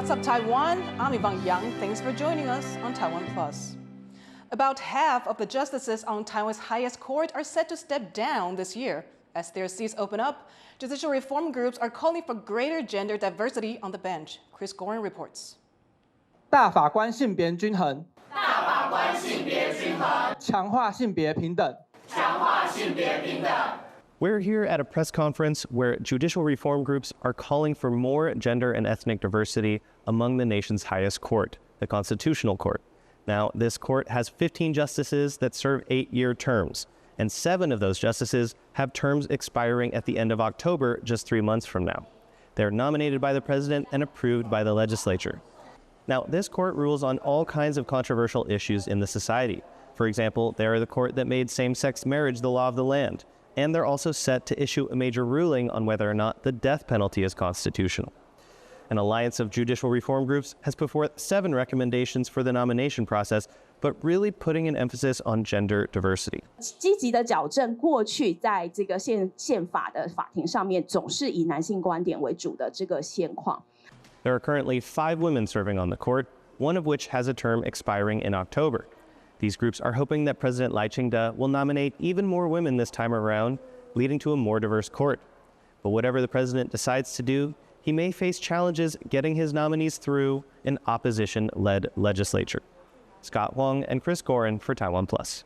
What's up, Taiwan? I'm Yvonne. Thanks for joining us on TaiwanPlus. About half of the justices on Taiwan's highest court are set to step down this year. As their seats open up, judicial reform groups are calling for greater gender diversity on the bench. Chris Gorin reports. 大法官性别均衡，大法官性别均衡，强化性别平等，强化性别平等。We're here at a press conference where judicial reform groups are calling for more gender and ethnic diversity among the nation's highest court, the Constitutional Court. Now, this court has 15 justices that serve 8-year terms, and 7 of those justices have terms expiring at the end of October, just 3 months from now. They're nominated by the president and approved by the legislature. Now, this court rules on all kinds of controversial issues in the society. For example, they're the court that made same-sex marriage the law of the land, and they're also set to issue a major ruling on whether or not the death penalty is constitutional. An alliance of judicial reform groups has put forth 7 recommendations for the nomination process, but really putting an emphasis on gender diversity. 积极的矫正过去在这个宪法的法庭上面总是以男性观点为主的这个现况。 There are currently 5 women serving on the court, one of which has a term expiring in October. These groups are hoping that President Lai Ching-te will nominate even more women this time around, leading to a more diverse court. But whatever the president decides to do, he may face challenges getting his nominees through an opposition-led legislature. Scott Huang and Chris Gorin for TaiwanPlus.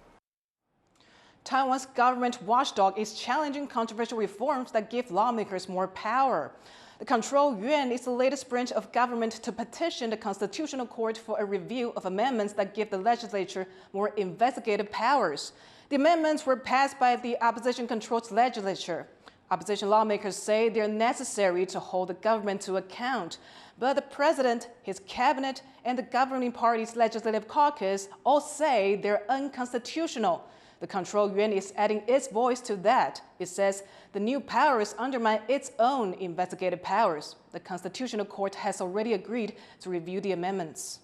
Taiwan's government watchdog is challenging controversial reforms that give lawmakers more power. The Control Yuan is the latest branch of government to petition the Constitutional Court for a review of amendments that give the legislature more investigative powers. The amendments were passed by the opposition-controlled legislature. Opposition lawmakers say they're necessary to hold the government to account. But the president, his cabinet, and the governing party's legislative caucus all say they're unconstitutional. The Control Yuan is adding its voice to that. It says the new powers undermine its own investigative powers. The Constitutional Court has already agreed to review the amendments.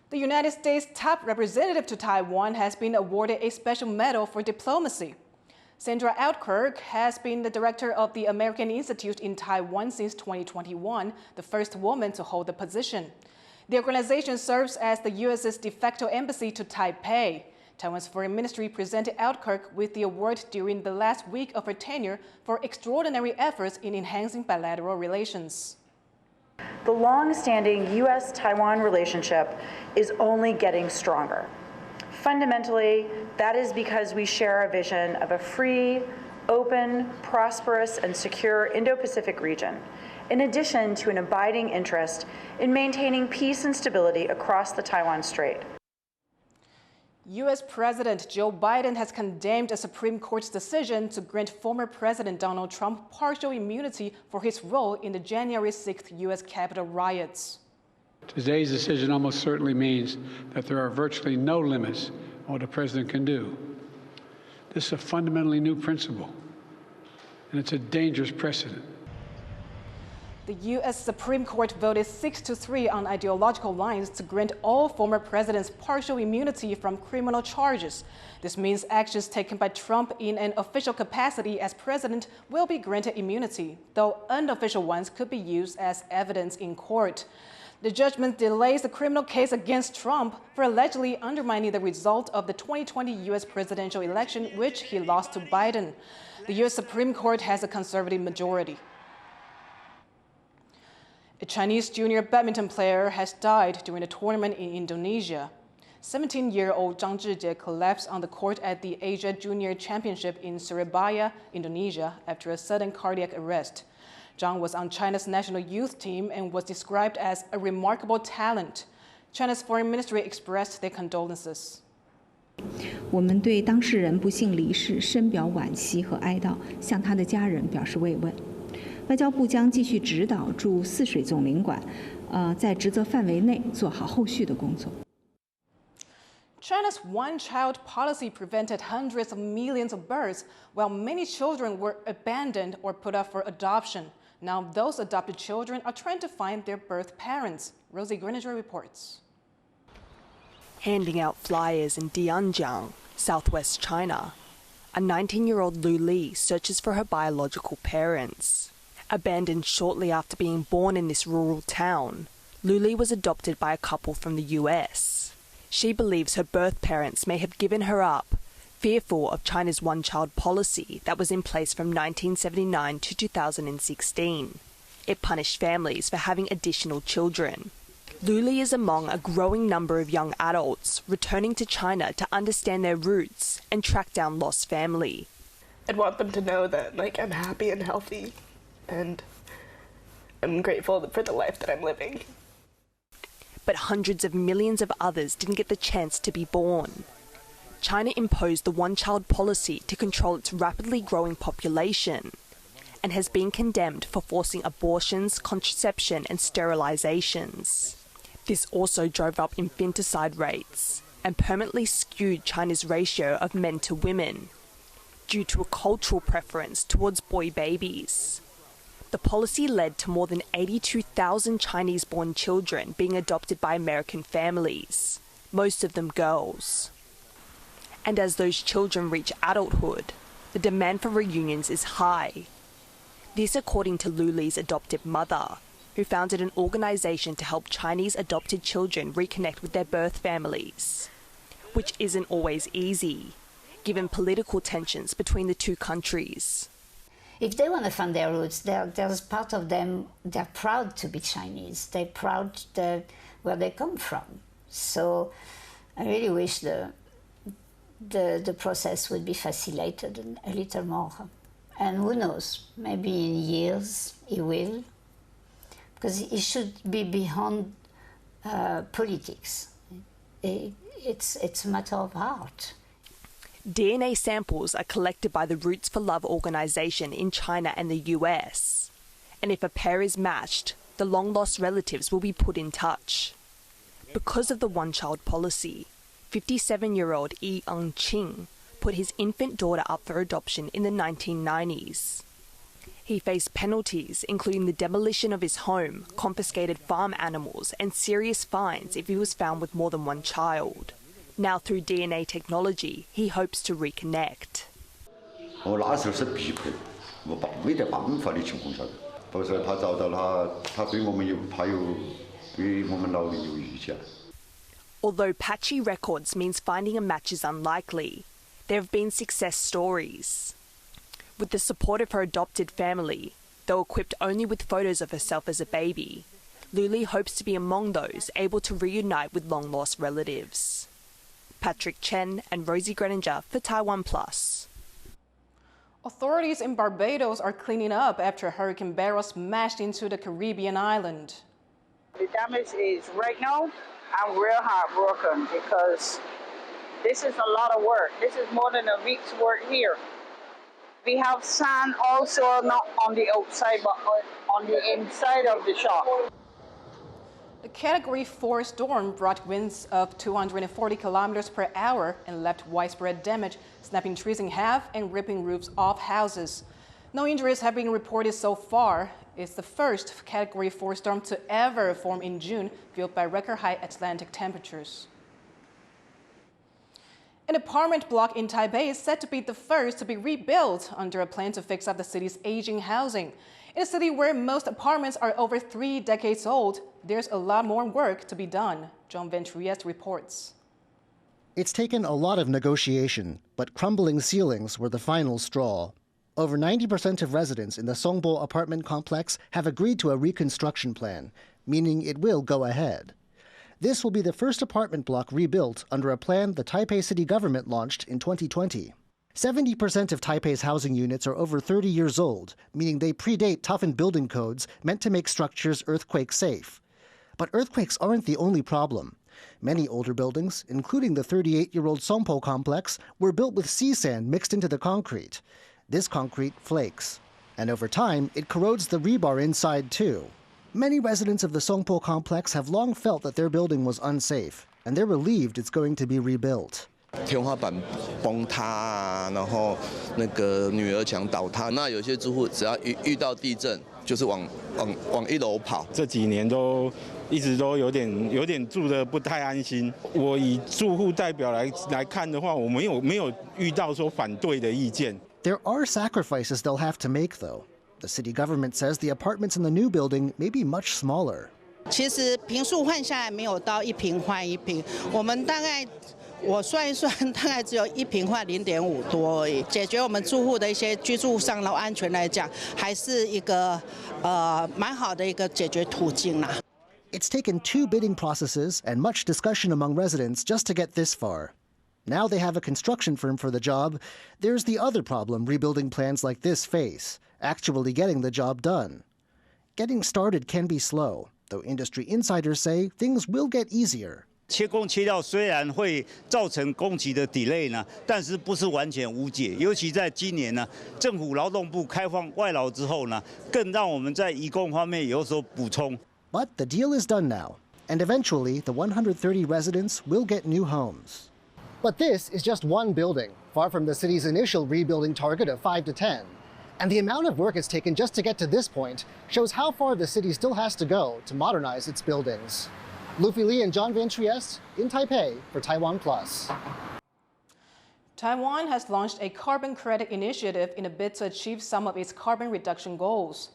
The United States' top representative to Taiwan has been awarded a special medal for diplomacy. Sandra Outkirk has been the director of the American Institute in Taiwan since 2021, the first woman to hold the position. The organization serves as the U.S.'s de facto embassy to Taipei. Taiwan's foreign ministry presented Outkirk with the award during the last week of her tenure for extraordinary efforts in enhancing bilateral relations. The long-standing U.S.-Taiwan relationship is only getting stronger. Fundamentally, that is because we share a vision of a free, open, prosperous, and secure Indo-Pacific region, in addition to an abiding interest in maintaining peace and stability across the Taiwan Strait. U.S. President Joe Biden has condemned a Supreme Court's decision to grant former President Donald Trump partial immunity for his role in the January 6th U.S. Capitol riots. Today's decision almost certainly means that there are virtually no limits on what a president can do. This is a fundamentally new principle, and it's a dangerous precedent. The U.S. Supreme Court voted 6-3 on ideological lines to grant all former presidents partial immunity from criminal charges. This means actions taken by Trump in an official capacity as president will be granted immunity, though unofficial ones could be used as evidence in court. The judgment delays the criminal case against Trump for allegedly undermining the result of the 2020 U.S. presidential election, which he lost to Biden. The U.S. Supreme Court has a conservative majority. A Chinese junior badminton player has died during a tournament in Indonesia. 17-year-old Zhang Zhijie collapsed on the court at the Asia Junior Championship in Surabaya, Indonesia, after a sudden cardiac arrest. Zhang was on China's national youth team and was described as a remarkable talent. China's foreign ministry expressed their condolences. 我们对当事人不幸离世深表惋惜和哀悼，向他的家人表示慰问。外交部将继续指导驻泗水总领馆，在职责范围内做好后续的工作。 China's one-child policy prevented hundreds of millions of births, while many children were abandoned or put up for adoption. Now those adopted children are trying to find their birth parents. Rosie Greninger reports. Handing out flyers in Dianjiang, southwest China, a 19-year-old Lu Li searches for her biological parents. Abandoned shortly after being born in this rural town, Luli was adopted by a couple from the US. She believes her birth parents may have given her up, fearful of China's one-child policy that was in place from 1979 to 2016. It punished families for having additional children. Luli is among a growing number of young adults returning to China to understand their roots and track down lost family. I'd want them to know that, I'm happy and healthy, and I'm grateful for the life that I'm living. But hundreds of millions of others didn't get the chance to be born. China imposed the one-child policy to control its rapidly growing population and has been condemned for forcing abortions, contraception and sterilizations. This also drove up infanticide rates and permanently skewed China's ratio of men to women due to a cultural preference towards boy babies. The policy led to more than 82,000 Chinese-born children being adopted by American families, most of them girls. And as those children reach adulthood, the demand for reunions is high. This according to Luli's adoptive mother, who founded an organization to help Chinese adopted children reconnect with their birth families, which isn't always easy, given political tensions between the two countries. If they want to find their roots, there's part of them, they're proud to be Chinese. They're proud where they come from. So I really wish the process would be facilitated a little more. And who knows, maybe in years it will, because it should be beyond politics. It's a matter of heart. DNA samples are collected by the Roots for Love organization in China and the US. And if a pair is matched, the long-lost relatives will be put in touch. Because of the one-child policy, 57-year-old Yi Ching put his infant daughter up for adoption in the 1990s. He faced penalties, including the demolition of his home, confiscated farm animals, and serious fines if he was found with more than one child. Now, through DNA technology, he hopes to reconnect. Although patchy records means finding a match is unlikely, there have been success stories. With the support of her adopted family, though equipped only with photos of herself as a baby, Luli hopes to be among those able to reunite with long-lost relatives. Patrick Chen and Rosie Greninger for TaiwanPlus. Authorities in Barbados are cleaning up after Hurricane Beryl smashed into the Caribbean island. The damage is, right now, I'm real heartbroken because this is a lot of work. This is more than a week's work here. We have sand also not on the outside, but on the inside of the shop. The Category 4 storm brought winds of 240 kilometers per hour and left widespread damage, snapping trees in half and ripping roofs off houses. No injuries have been reported so far. It's the first Category 4 storm to ever form in June, fueled by record-high Atlantic temperatures. An apartment block in Taipei is said to be the first to be rebuilt under a plan to fix up the city's aging housing. In a city where most apartments are over 3 decades old, there's a lot more work to be done. John Ventriest reports. It's taken a lot of negotiation, but crumbling ceilings were the final straw. Over 90% of residents in the Songbo apartment complex have agreed to a reconstruction plan, meaning it will go ahead. This will be the first apartment block rebuilt under a plan the Taipei city government launched in 2020. 70% of Taipei's housing units are over 30 years old, meaning they predate toughened building codes meant to make structures earthquake safe. But earthquakes aren't the only problem. Many older buildings, including the 38-year-old Songpo complex, were built with sea sand mixed into the concrete. This concrete flakes, and over time, it corrodes the rebar inside too. Many residents of the Songpo complex have long felt that their building was unsafe, and they're relieved it's going to be rebuilt. 天花板崩塌啊，然后那个女儿墙倒塌，那有些住户只要遇到地震，就是往1楼跑。这几年都一直都有点住得不太安心。我以住户代表来看的话，我没有遇到说反对的意见。There are sacrifices they'll have to make, though. The city government says the apartments in the new building may be much smaller. 其实坪数换下来没有到1坪换1坪，我们大概我算一算，大概只有1坪换0.5多而已。解决我们住户的一些居住上的安全来讲，还是一个蛮好的一个解决途径啦。It's taken 2 bidding processes and much discussion among residents just to get this far. Now they have a construction firm for the job. There's the other problem rebuilding plans like this face, actually getting the job done. Getting started can be slow, though industry insiders say things will get easier. 切工切料虽然会造成工期的 delay 呢，但是不是完全无解。尤其在今年呢，政府劳动部开放外劳之后呢，更让我们在移工方面有所补充。But the deal is done now, and eventually the 130 residents will get new homes. But this is just one building, far from the city's initial rebuilding target of 5 to 10. And the amount of work it's taken just to get to this point shows how far the city still has to go to modernize its buildings. Luffy Li and John Van Trieste in Taipei for TaiwanPlus. Taiwan has launched a carbon credit initiative in a bid to achieve some of its carbon reduction goals.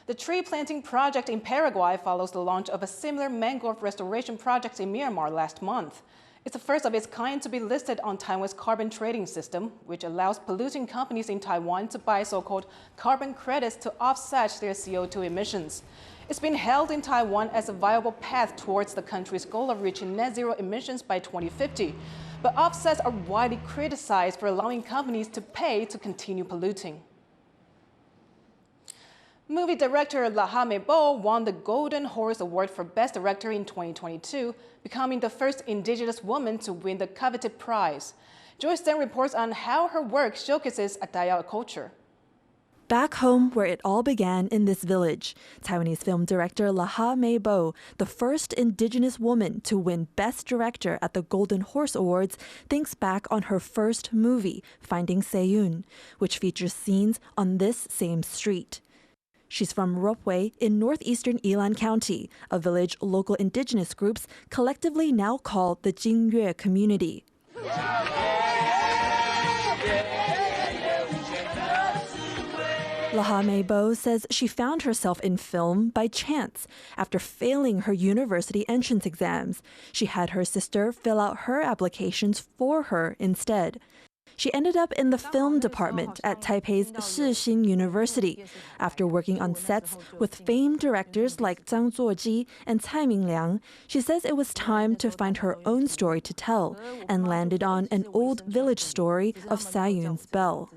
The tree planting project in Paraguay follows the launch of a similar mangrove restoration project in Myanmar last month. It's the first of its kind to be listed on Taiwan's carbon trading system, which allows polluting companies in Taiwan to buy so-called carbon credits to offset their CO2 emissions. It's been hailed in Taiwan as a viable path towards the country's goal of reaching net zero emissions by 2050. But offsets are widely criticized for allowing companies to pay to continue polluting. Movie director Laha Meibo won the Golden Horse Award for Best Director in 2022, becoming the first Indigenous woman to win the coveted prize. Joyce then reports on how her work showcases Atayal culture. Back home, where it all began in this village, Taiwanese film director Laha Meibo, the first Indigenous woman to win Best Director at the Golden Horse Awards, thinks back on her first movie, Finding Seiyun, which features scenes on this same street. She's from Ropway in northeastern Yilan County, a village local indigenous groups collectively now call the Jingyue community. Laha Meibo says she found herself in film by chance after failing her university entrance exams. She had her sister fill out her applications for her instead. She ended up in the film department at Taipei's Shixin University after working on sets with famed directors like Zhang Zuoji and Cai Mingliang. She says it was time to find her own story to tell and landed on an old village story of Seiyun's bell.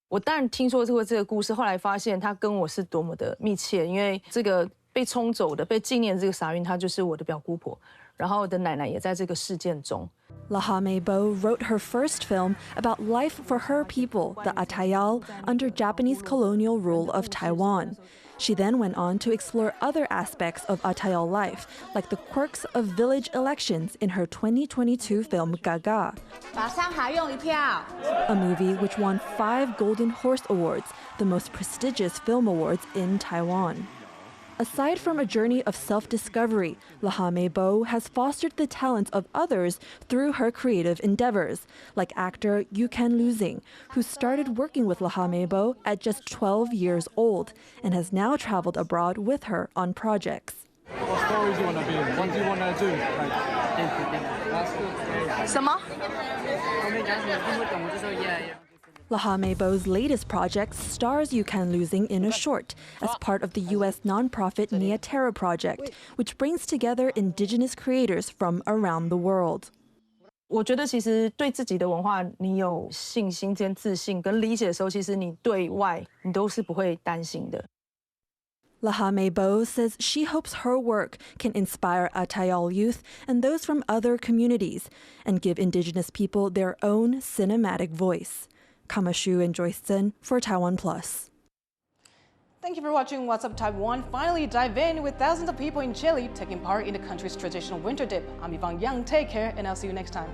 我当然听说这个故事，后来发现它跟我是多么的密切，因为这个被冲走的、被纪念的这个傻云，她就是我的表姑婆，然后我的奶奶也在这个事件中。Laha Meibo wrote her first film about life for her people, the Atayal, under Japanese colonial rule of Taiwan. She then went on to explore other aspects of Atayal life, like the quirks of village elections in her 2022 film Gaga, a movie which won 5 Golden Horse Awards, the most prestigious film awards in Taiwan. Aside from a journey of self-discovery, Laha Meibo has fostered the talents of others through her creative endeavors, like actor Yukan Luzing, who started working with Laha Meibo at just 12 years old and has now traveled abroad with her on projects. What stories do you want to be in? What do you want to do? Laha Meibo's latest project stars Yukan Luzing in a short as part of the U.S. nonprofit Nia Terra Project, which brings together indigenous creators from around the world. 我觉得其实对自己的文化，你有信心、跟自信、跟理解的时候，其实你对外你都是不会担心的。Laha Meibo says she hopes her work can inspire Atayal youth and those from other communities and give indigenous people their own cinematic voice. Kamashu and Joyce Zhen for TaiwanPlus. Thank you for watching What's Up Taiwan. Finally dive in with thousands of people in Chile taking part in the country's traditional winter dip. I'm Yvonne Young. Take care, and I'll see you next time.